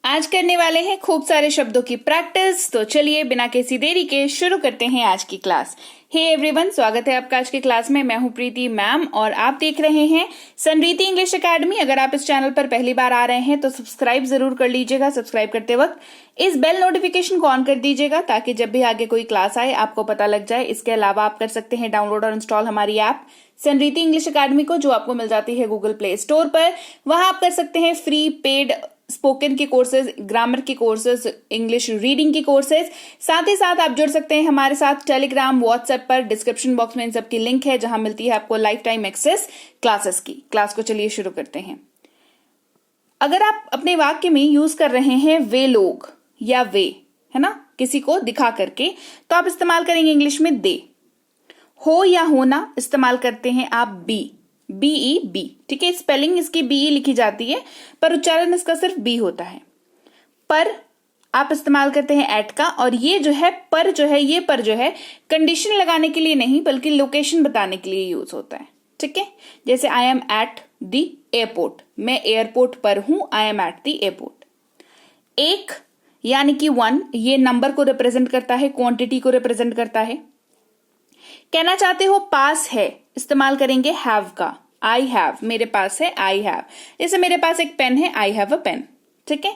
आज करने वाले हैं खूब सारे शब्दों की प्रैक्टिस। तो चलिए बिना किसी देरी के शुरू करते हैं आज की क्लास। हे एवरीवन, स्वागत है आपका आज की क्लास में। मैं हूं प्रीति मैम और आप देख रहे हैं समृद्धि इंग्लिश एकेडमी। अगर आप इस चैनल पर पहली बार आ रहे हैं तो सब्सक्राइब जरूर कर लीजिएगा। सब्सक्राइब करते वक्त इस बेल नोटिफिकेशन को ऑन कर दीजिएगा ताकि जब भी आगे कोई क्लास आए आपको पता लग जाए। इसके अलावा आप कर सकते हैं डाउनलोड और इंस्टॉल हमारी ऐप समृद्धि इंग्लिश एकेडमी को, जो आपको मिल जाती है गूगल प्ले स्टोर पर। वहां आप कर सकते हैं फ्री पेड स्पोकन के कोर्सेज, ग्रामर के कोर्सेज, इंग्लिश रीडिंग के कोर्सेज। साथ ही साथ आप जुड़ सकते हैं हमारे साथ टेलीग्राम, व्हाट्सएप पर। डिस्क्रिप्शन बॉक्स में इन सब की लिंक है जहां मिलती है आपको लाइफ टाइम एक्सेस क्लासेस की। क्लास को चलिए शुरू करते हैं। अगर आप अपने वाक्य में यूज कर रहे हैं वे लोग या वे, है ना, किसी को दिखा करके, तो आप इस्तेमाल करेंगे इंग्लिश में दे। हो या होना इस्तेमाल करते हैं आप बी, BE, ठीक है। स्पेलिंग इसकी BE लिखी जाती है पर उच्चारण इसका सिर्फ बी होता है। पर आप इस्तेमाल करते हैं एट का, और ये जो है पर जो है, ये पर जो है कंडीशन लगाने के लिए नहीं बल्कि लोकेशन बताने के लिए यूज होता है, ठीक है। जैसे I am at the airport, मैं एयरपोर्ट पर हूं, I am at the airport. एक यानी कि वन, ये नंबर को रिप्रेजेंट करता है, क्वांटिटी को रिप्रेजेंट करता है। कहना चाहते हो पास है, इस्तेमाल करेंगे हैव का। आई हैव, मेरे पास है, आई हैव। जैसे मेरे पास एक पेन है, आई हैव अ पेन, ठीक है।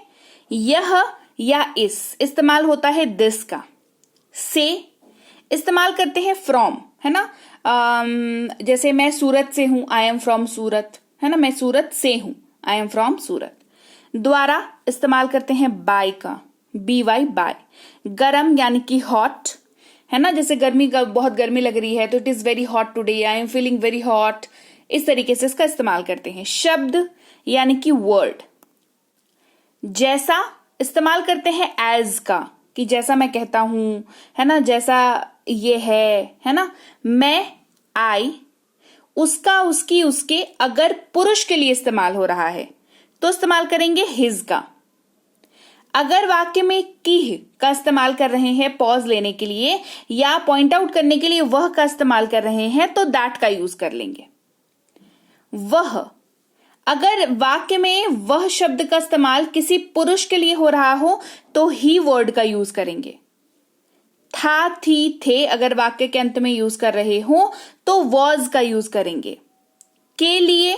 यह या इस, इस्तेमाल होता है दिस का। से इस्तेमाल करते हैं फ्रॉम, है ना। जैसे मैं सूरत से हूं, आई एम फ्रॉम सूरत, है ना, मैं सूरत से हूं, आई एम फ्रॉम सूरत। द्वारा इस्तेमाल करते हैं बाय का, BY, बाय। गरम यानी कि हॉट, है ना, जैसे गर्मी का, बहुत गर्मी लग रही है तो it is very hot today, I am feeling very hot. इस तरीके से इसका इस्तेमाल करते हैं। शब्द यानी कि वर्ड। जैसा इस्तेमाल करते हैं एज का, कि जैसा मैं कहता हूं, है ना, जैसा ये है ना। मैं, आई, उसका, उसकी, उसके। अगर पुरुष के लिए इस्तेमाल हो रहा है तो इस्तेमाल करेंगे हिज का। अगर वाक्य में की का इस्तेमाल कर रहे हैं पॉज लेने के लिए या पॉइंट आउट करने के लिए वह का इस्तेमाल कर रहे हैं तो दैट का यूज कर लेंगे। वह, अगर वाक्य में वह शब्द का इस्तेमाल किसी पुरुष के लिए हो रहा हो तो ही वर्ड का यूज करेंगे। था, थी, थे अगर वाक्य के अंत में यूज कर रहे हो तो वॉज का यूज करेंगे। के लिए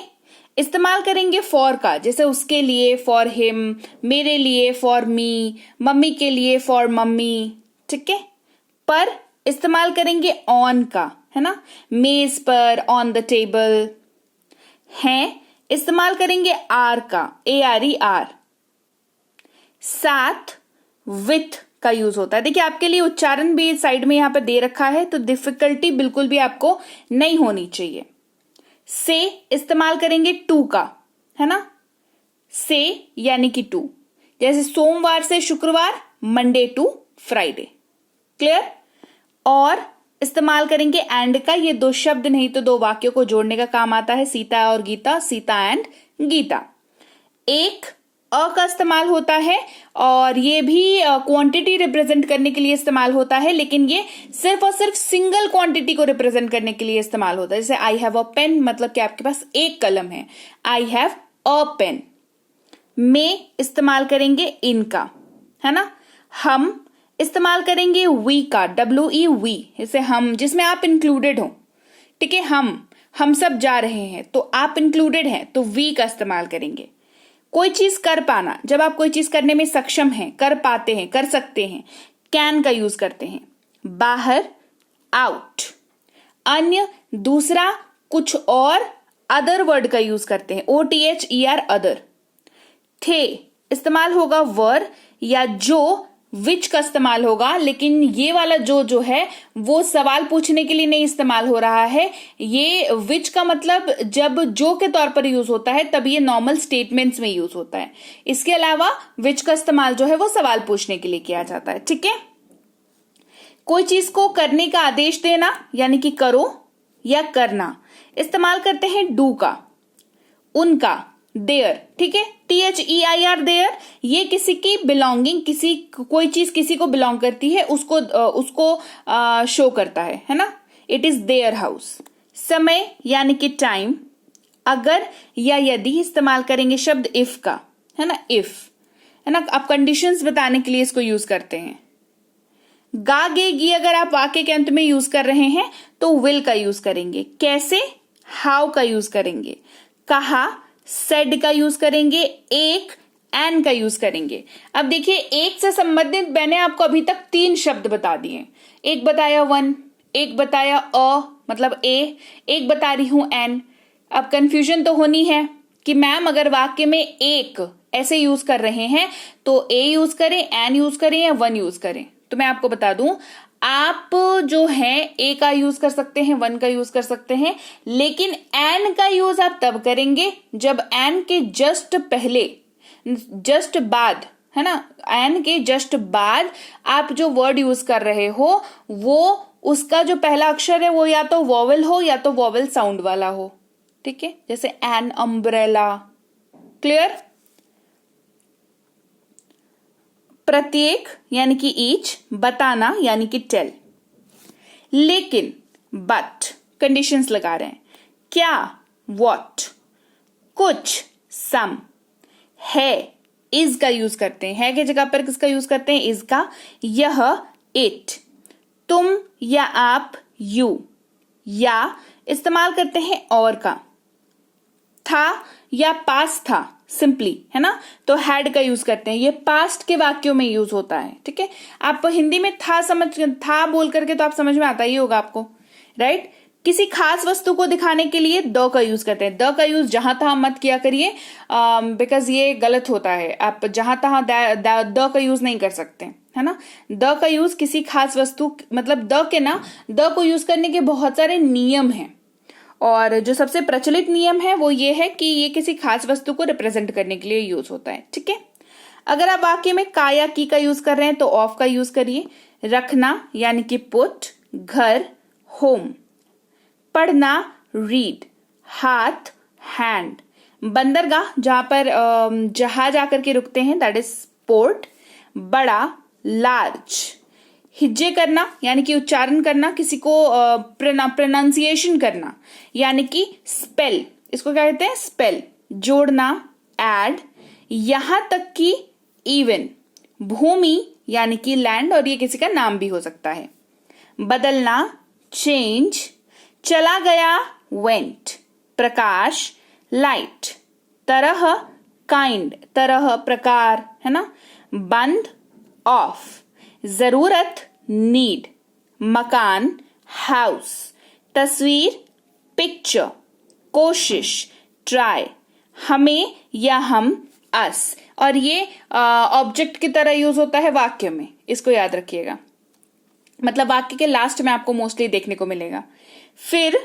इस्तेमाल करेंगे फॉर का, जैसे उसके लिए फॉर हिम, मेरे लिए फॉर मी, मम्मी के लिए फॉर मम्मी, ठीक है। पर इस्तेमाल करेंगे ऑन का, है ना, मेज पर, ऑन द टेबल। हैं इस्तेमाल करेंगे आर का, ARE। साथ, विथ का यूज होता है। देखिए आपके लिए उच्चारण भी साइड में यहां पर दे रखा है तो डिफिकल्टी बिल्कुल भी आपको नहीं होनी चाहिए। से इस्तेमाल करेंगे टू का, है ना, से यानी कि टू। जैसे सोमवार से शुक्रवार, मंडे टू फ्राइडे, क्लियर। और इस्तेमाल करेंगे एंड का, ये दो शब्द नहीं तो दो वाक्यों को जोड़ने का काम आता है। सीता और गीता, सीता एंड गीता। एक अ का इस्तेमाल होता है और ये भी क्वांटिटी रिप्रेजेंट करने के लिए इस्तेमाल होता है, लेकिन ये सिर्फ और सिर्फ सिंगल क्वांटिटी को रिप्रेजेंट करने के लिए इस्तेमाल होता है। जैसे आई हैव अ पेन, मतलब कि आपके पास एक कलम है, आई हैव अ पेन। में इस्तेमाल करेंगे इन का, है ना। हम इस्तेमाल करेंगे वी का, WE, वी। जैसे हम, जिसमें आप इंक्लूडेड हो, ठीक है। हम सब जा रहे हैं तो आप इंक्लूडेड हैं तो वी का इस्तेमाल करेंगे। कोई चीज कर पाना, जब आप कोई चीज करने में सक्षम हैं, कर पाते हैं, कर सकते हैं, कैन का यूज करते हैं। बाहर, आउट। अन्य, दूसरा, कुछ और, अदर वर्ड का यूज करते हैं, OTHER, अदर। थे इस्तेमाल होगा वर या जो, विच का इस्तेमाल होगा, लेकिन ये वाला जो है वो सवाल पूछने के लिए नहीं इस्तेमाल हो रहा है। ये विच का मतलब जब जो के तौर पर यूज होता है तब ये नॉर्मल स्टेटमेंट्स में यूज होता है। इसके अलावा विच का इस्तेमाल जो है वो सवाल पूछने के लिए किया जाता है, ठीक है। कोई चीज को करने का आदेश देना यानी कि करो या करना, इस्तेमाल करते हैं डू का। उनका, देयर, ठीक है, THEIR, देयर। ये किसी की बिलोंगिंग, किसी, कोई चीज किसी को बिलोंग करती है उसको शो करता है ना। It is their house. समय यानी कि टाइम। अगर या यदि इस्तेमाल करेंगे शब्द इफ का, है ना, इफ। है ना, आप कंडीशंस बताने के लिए इसको यूज करते हैं। गा गे गी अगर आप वाक्य के अंत में यूज कर रहे हैं तो विल का यूज करेंगे। कैसे? हाउ का यूज करेंगे। कहा, सेड का यूज करेंगे। एक, एन का यूज करेंगे। अब देखिए, एक से संबंधित मैंने आपको अभी तक 3 शब्द बता दिए। एक बताया वन, एक बताया अ मतलब ए, एक बता रही हूं एन। अब कंफ्यूजन तो होनी है कि मैम अगर वाक्य में एक ऐसे यूज कर रहे हैं तो ए यूज करें, एन यूज करें या वन यूज करें। तो मैं आपको बता दूं, आप जो है ए का यूज कर सकते हैं, वन का यूज कर सकते हैं, लेकिन एन का यूज आप तब करेंगे जब एन के जस्ट पहले, जस्ट बाद, है ना, एन के जस्ट बाद आप जो वर्ड यूज कर रहे हो वो उसका जो पहला अक्षर है वो या तो वॉवेल हो या तो वॉवेल साउंड वाला हो। ठीक है, जैसे एन अम्ब्रेला। क्लियर? प्रत्येक यानी कि ईच, बताना यानी कि टेल। लेकिन बट कंडीशंस लगा रहे हैं। क्या? व्हाट। कुछ, सम। है, इज का यूज करते हैं। है की जगह पर किसका यूज करते हैं? इज का। यह, इट। तुम या आप, यू। या इस्तेमाल करते हैं और का। था या पास था, सिंपली, है ना, तो हैड का यूज करते हैं। ये पास्ट के वाक्यों में यूज होता है। ठीक है, आप हिंदी में था बोल करके तो आप समझ में आता ही होगा आपको, राइट। किसी खास वस्तु को दिखाने के लिए द का यूज करते हैं। द का यूज जहां तहां मत किया करिए, बिकॉज ये गलत होता है। आप जहां तहां द का यूज नहीं कर सकते, है ना। द का यूज किसी खास वस्तु, मतलब द को यूज करने के बहुत सारे नियम हैं, और जो सबसे प्रचलित नियम है वो ये है कि ये किसी खास वस्तु को रिप्रेजेंट करने के लिए यूज होता है। ठीक है, अगर आप वाक्य में का या की का यूज कर रहे हैं तो ऑफ का यूज करिए। रखना यानी कि पुट, घर, होम। पढ़ना, रीड। हाथ, हैंड। बंदरगाह, जहां पर जहाज आकर के रुकते हैं, दैट इज पोर्ट। बड़ा, लार्ज। हिज्जे करना यानी कि उच्चारण करना, किसी को प्रोनाउंसिएशन करना यानी कि स्पेल, इसको क्या कहते हैं? स्पेल। जोड़ना, ऐड। यहां तक कि इवन। भूमि यानी कि लैंड, और ये किसी का नाम भी हो सकता है। बदलना, चेंज। चला गया, वेंट। प्रकाश, लाइट। तरह, काइंड, तरह, प्रकार, है ना। बंद, ऑफ। जरूरत, नीड। मकान, हाउस। तस्वीर, पिक्चर। कोशिश, ट्राई। हमें या हम, अस। और ये ऑब्जेक्ट की तरह यूज होता है वाक्य में, इसको याद रखिएगा। मतलब वाक्य के लास्ट में आपको मोस्टली देखने को मिलेगा। फिर,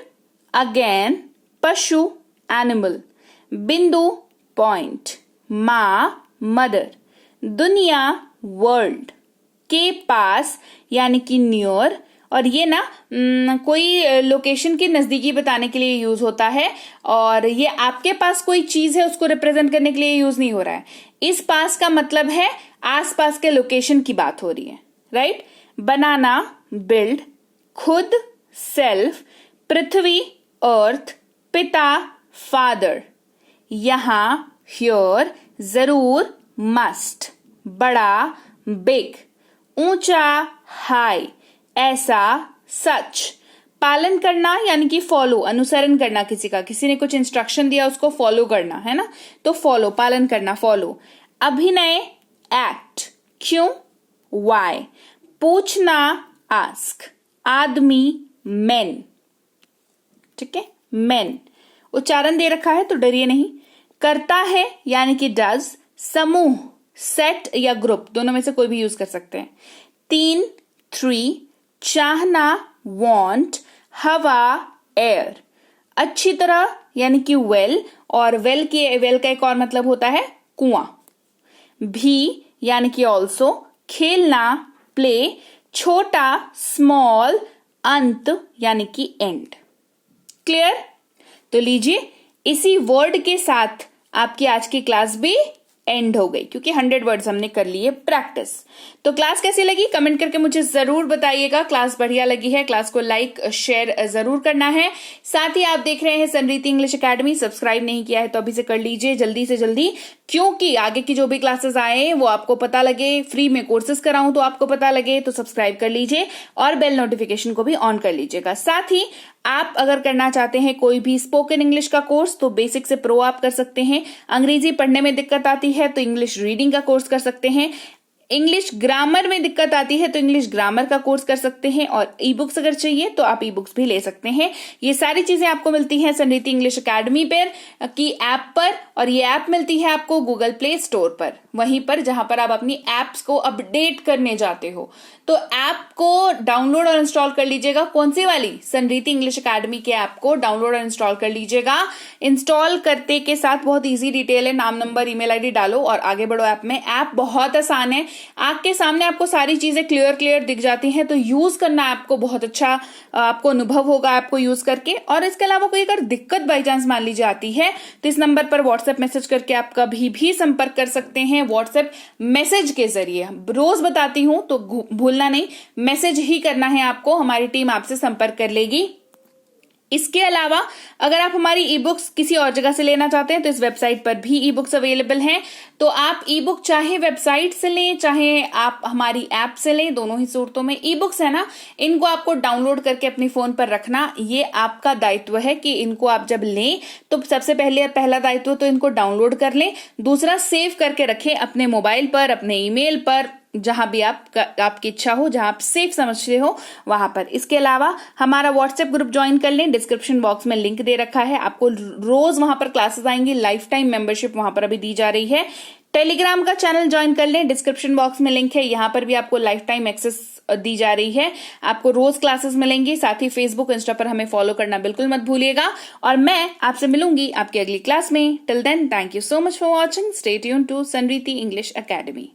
अगेन। पशु, एनिमल। बिंदु, पॉइंट। मां, मदर। दुनिया, वर्ल्ड। के पास यानी कि नियर, और ये ना कोई लोकेशन की नजदीकी बताने के लिए यूज होता है, और ये आपके पास कोई चीज है उसको रिप्रेजेंट करने के लिए यूज नहीं हो रहा है। इस पास का मतलब है आसपास के लोकेशन की बात हो रही है, राइट। बनाना, बिल्ड। खुद, सेल्फ। पृथ्वी, अर्थ। पिता, फादर। यहां, हियर। जरूर, मस्ट। बड़ा, बिग। ऊंचा, हाई। ऐसा, सच। पालन करना यानी कि फॉलो, अनुसरण करना किसी का, किसी ने कुछ इंस्ट्रक्शन दिया उसको फॉलो करना, है ना, तो फॉलो, पालन करना, फॉलो। अभिनय, एक्ट। क्यों, वाई। पूछना, आस्क। आदमी, मेन। ठीक है, मेन। उच्चारण दे रखा है तो डरिए नहीं। करता है यानी कि डज। समूह, सेट या ग्रुप, दोनों में से कोई भी यूज कर सकते हैं। 3, 3। चाहना, वांट। हवा, एयर। अच्छी तरह यानी कि वेल, और वेल का एक और मतलब होता है कुआं। भी यानी कि ऑल्सो। खेलना, प्ले। छोटा, स्मॉल। अंत यानी कि एंड। क्लियर? तो लीजिए, इसी वर्ड के साथ आपकी आज की क्लास भी एंड हो गई, क्योंकि 100 वर्ड्स हमने कर लिए प्रैक्टिस। तो क्लास कैसी लगी कमेंट करके मुझे जरूर बताइएगा। क्लास बढ़िया लगी है, क्लास को लाइक शेयर जरूर करना है। साथ ही आप देख रहे हैं सनरीति इंग्लिश एकेडमी, सब्सक्राइब नहीं किया है तो अभी से कर लीजिए जल्दी से जल्दी, क्योंकि आगे की जो भी क्लासेस आए वो आपको पता लगे, फ्री में कोर्सेज कराऊं तो आपको पता लगे, तो सब्सक्राइब कर लीजिए और बेल नोटिफिकेशन को भी ऑन कर लीजिएगा। साथ ही आप अगर करना चाहते हैं कोई भी स्पोकन इंग्लिश का कोर्स तो बेसिक से प्रो आप कर सकते हैं। अंग्रेजी पढ़ने में दिक्कत आती है तो इंग्लिश रीडिंग का कोर्स कर सकते हैं। इंग्लिश ग्रामर में दिक्कत आती है तो इंग्लिश ग्रामर का कोर्स कर सकते हैं। और ई बुक्स अगर चाहिए तो आप ई बुक्स भी ले सकते हैं। ये सारी चीजें आपको मिलती हैं सनरीति इंग्लिश एकेडमी पर की ऐप पर, और ये ऐप मिलती है आपको गूगल प्ले स्टोर पर, वहीं पर जहां पर आप अपनी एप्स को अपडेट करने जाते हो। तो ऐप को डाउनलोड और इंस्टॉल कर लीजिएगा। कौन सी वाली? सनरीति इंग्लिश एकेडमी के ऐप को डाउनलोड और इंस्टॉल कर लीजिएगा। इंस्टॉल करते के साथ बहुत इजी डिटेल है, नाम नंबर ईमेल आईडी डालो और आगे बढ़ो ऐप में। ऐप बहुत आसान है, आंख के सामने आपको सारी चीजें क्लियर दिख जाती हैं, तो यूज करना ऐप को बहुत अच्छा आपको अनुभव होगा ऐप को यूज करके। और इसके अलावा कोई अगर दिक्कत बाई चांस मान लीजिए आती है तो इस नंबर पर व्हाट्सएप मैसेज करके आप कभी भी संपर्क कर सकते हैं। व्हाट्सएप मैसेज के जरिए रोज बताती हूं तो भूलना नहीं, मैसेज ही करना है आपको, हमारी टीम आपसे संपर्क कर लेगी। इसके अलावा अगर आप हमारी ई बुक्स किसी और जगह से लेना चाहते हैं तो इस वेबसाइट पर भी ई बुक्स अवेलेबल हैं। तो आप ई बुक चाहे वेबसाइट से लें चाहे आप हमारी ऐप से लें, दोनों ही सूरतों में ई बुक्स है ना, इनको आपको डाउनलोड करके अपने फोन पर रखना, ये आपका दायित्व है कि इनको आप जब लें तो सबसे पहला दायित्व तो इनको डाउनलोड कर लें, दूसरा सेव करके रखें अपने मोबाइल पर, अपने ईमेल पर, जहां भी आपकी इच्छा हो, जहां आप सेफ समझते हो वहां पर। इसके अलावा हमारा व्हाट्सएप ग्रुप ज्वाइन कर लें, डिस्क्रिप्शन बॉक्स में लिंक दे रखा है, आपको रोज वहां पर क्लासेस आएंगी, लाइफ टाइम मेंबरशिप वहां पर अभी दी जा रही है। टेलीग्राम का चैनल ज्वाइन कर लें, डिस्क्रिप्शन बॉक्स में लिंक है, यहां पर भी आपको लाइफ टाइम एक्सेस दी जा रही है, आपको रोज क्लासेस मिलेंगी। साथ ही फेसबुक इंस्टा पर हमें फॉलो करना बिल्कुल मत भूलिएगा, और मैं आपसे मिलूंगी आपकी अगली क्लास में। Till then, thank you so much for watching, stay tuned to Sanriti English academy.